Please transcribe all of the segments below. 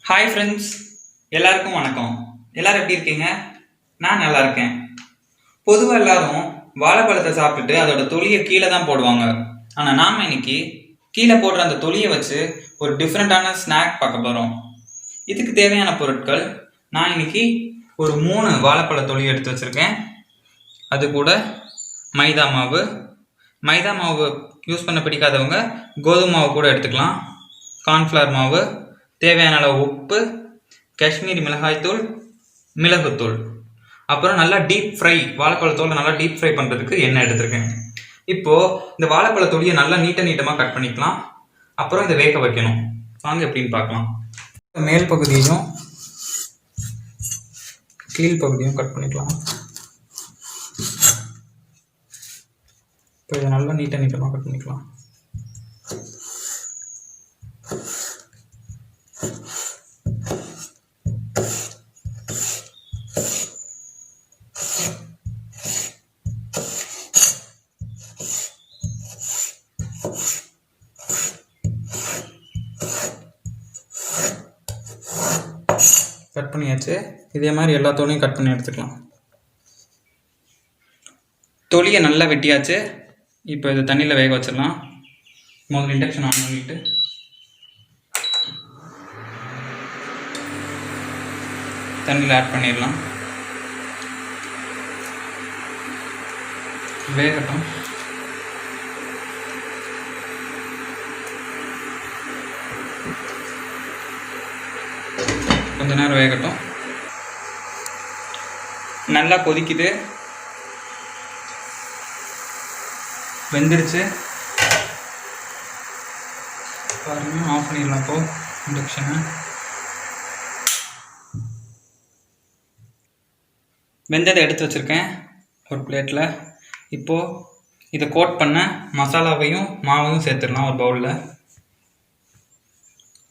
Hi friends, எல்லாருக்கும் வணக்கம். எல்லாரும் எப்படி இருக்கீங்க? நான் நல்லா இருக்கேன். பொதுவாக எல்லாரும் வாழைப்பழத்தை சாப்பிட்டுட்டு அதோட தொலியை கீழே தான் போடுவாங்க. ஆனால் நாம் இன்னைக்கு கீழே போடுற அந்த தொலியை வச்சு ஒரு டிஃப்ரெண்ட்டான ஸ்நாக் பார்க்க போகிறோம். இதுக்கு தேவையான பொருட்கள், நான் இன்னைக்கு ஒரு 3 வாழைப்பழ தொலி எடுத்து வச்சுருக்கேன். அது கூட மைதா மாவு யூஸ் பண்ண பிடிக்காதவங்க கோதுமை மாவு கூட எடுத்துக்கலாம். கார்ன்ஃப்ளவர் மாவு, தேவையான அளவு உப்பு, காஷ்மீரி மிளகாய்த்தூள், மிளகுத்தூள், அப்புறம் நல்லா டீப் ஃப்ரை, வாழைப்பழத்தோடு நல்லா டீப் ஃப்ரை பண்ணுறதுக்கு எண்ணெய் எடுத்துருக்கேன். இப்போது இந்த வாழைப்பழத்தோடைய நல்லா நீட்டமாக கட் பண்ணிக்கலாம். அப்புறம் இதை வேக வைக்கணும். வாங்க எப்படின்னு பார்க்கலாம். மேல் பகுதியும் கீழ் பகுதியும் கட் பண்ணிக்கலாம். இப்போ இதை நல்லா நீட்டமாக கட் பண்ணிக்கலாம். கட் பண்ணியாச்சு. இதே மாதிரி எல்லா தோலையும் கட் பண்ணி எடுத்துக்கலாம். தொலியை நல்லா வெட்டியாச்சு. இப்போ இதை தண்ணியில் வேக வச்சிடலாம். முதல்ல இண்டக்ஷன் ஆன் பண்ணிட்டு தண்ணியில் ஆட் பண்ணிடலாம். வேகட்டும். கொஞ்ச நேரம் வேகட்டும். நல்லா கொதிக்குது, வெந்துருச்சு பாருங்க. ஆஃப் பண்ணிடலாம். இப்போ இண்டக்ஷனை வெந்ததை எடுத்து வச்சுருக்கேன் ஒரு பிளேட்டில். இப்போது இதை கோட் பண்ண மசாலாவையும் மாவையும் சேர்த்துடலாம்.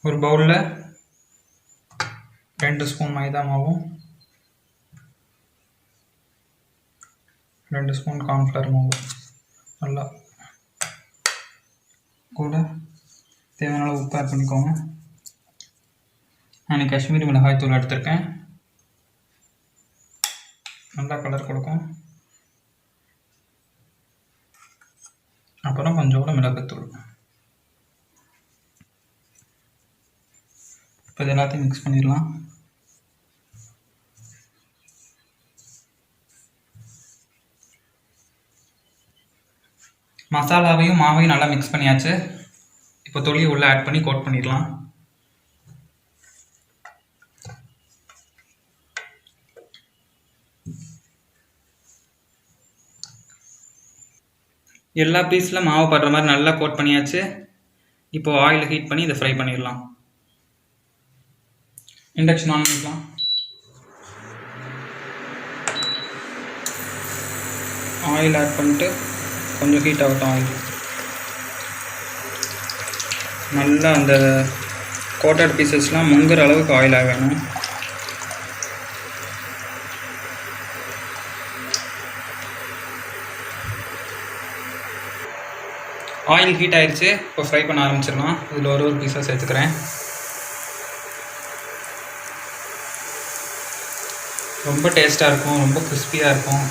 ஒரு பவுலில் 2 ஸ்பூன் மைதா மாவும் 2 ஸ்பூன் கார்ன்ஃப்ளவர் மாவு, நல்லா கூட தேவையான உப்பு ஆட் பண்ணிக்கோங்க. நான் காஷ்மீரி மிளகாய் தூள் எடுத்திருக்கேன். நல்லா கலர் கொடுக்கும். அப்புறம் கொஞ்சம் கூட மிளகுத்தூள். இப்போ இது எல்லாத்தையும் மிக்ஸ் பண்ணிடலாம். மசாலாவையும் மாவையும் நல்லா மிக்ஸ் பண்ணியாச்சு. இப்போ தொலியை உள்ளே ஆட் பண்ணி கோட் பண்ணிடலாம். எல்லா பீஸில் மாவு படுற மாதிரி நல்லா கோட் பண்ணியாச்சு. இப்போது ஆயில் ஹீட் பண்ணி இதை ஃப்ரை பண்ணிடலாம். இண்டக்ஷன் ஆன் பண்ணிக்கலாம். ஆயில் ஆட் பண்ணிட்டு கொஞ்சம் ஹீட் ஆகட்டும். ஆயில் நல்லா அந்த கோட்டட் பீசஸ்லாம் முங்குற அளவுக்கு ஆயிலாக வேணும். ஆயில் ஹீட் ஆயிடுச்சு. இப்போ ஃப்ரை பண்ண ஆரம்பிச்சிடலாம். இதில் ஒரு பீஸாக சேர்த்துக்கிறேன். ரொம்ப டேஸ்ட்டாக இருக்கும், ரொம்ப கிறிஸ்பியாக இருக்கும்.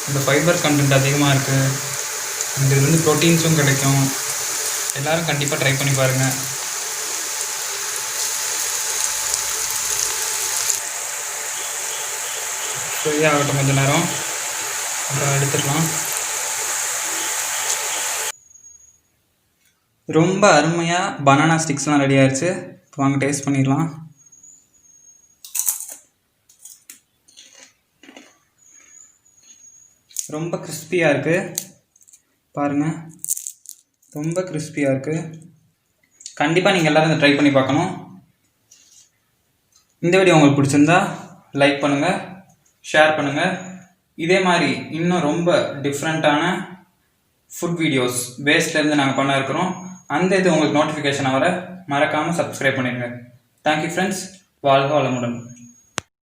இந்த ஃபைபர் கண்டென்ட் அதிகமாக இருக்குது. இதுலேருந்து ப்ரோட்டீன்ஸும் கிடைக்கும். எல்லோரும் கண்டிப்பாக ட்ரை பண்ணி பாருங்கள். ஃப்ரை ஆகட்டும் கொஞ்சம் நேரம், அப்புறம் எடுத்துடலாம். ரொம்ப அருமையாக பனானா ஸ்டிக்ஸ்லாம் ரெடி ஆயிடுச்சு. வாங்க டேஸ்ட் பண்ணிடலாம். ரொம்ப கிறிஸ்பியாக இருக்குது பாருங்கள், ரொம்ப கிறிஸ்பியாக இருக்குது. கண்டிப்பாக நீங்கள் எல்லோரும் இதை ட்ரை பண்ணி பார்க்கணும். இந்த வீடியோ உங்களுக்கு பிடிச்சிருந்தா லைக் பண்ணுங்கள், ஷேர் பண்ணுங்கள். இதே மாதிரி இன்னும் ரொம்ப டிஃப்ரெண்ட்டான ஃபுட் வீடியோஸ் வேஸ்ட்லேருந்து நாங்கள் பண்ண இருக்கிறோம். அந்த இது உங்களுக்கு நோட்டிஃபிகேஷன் வர மறக்காமல் சப்ஸ்கிரைப் பண்ணிடுங்க. Thank you friends. வாழ்க வளமுடன்.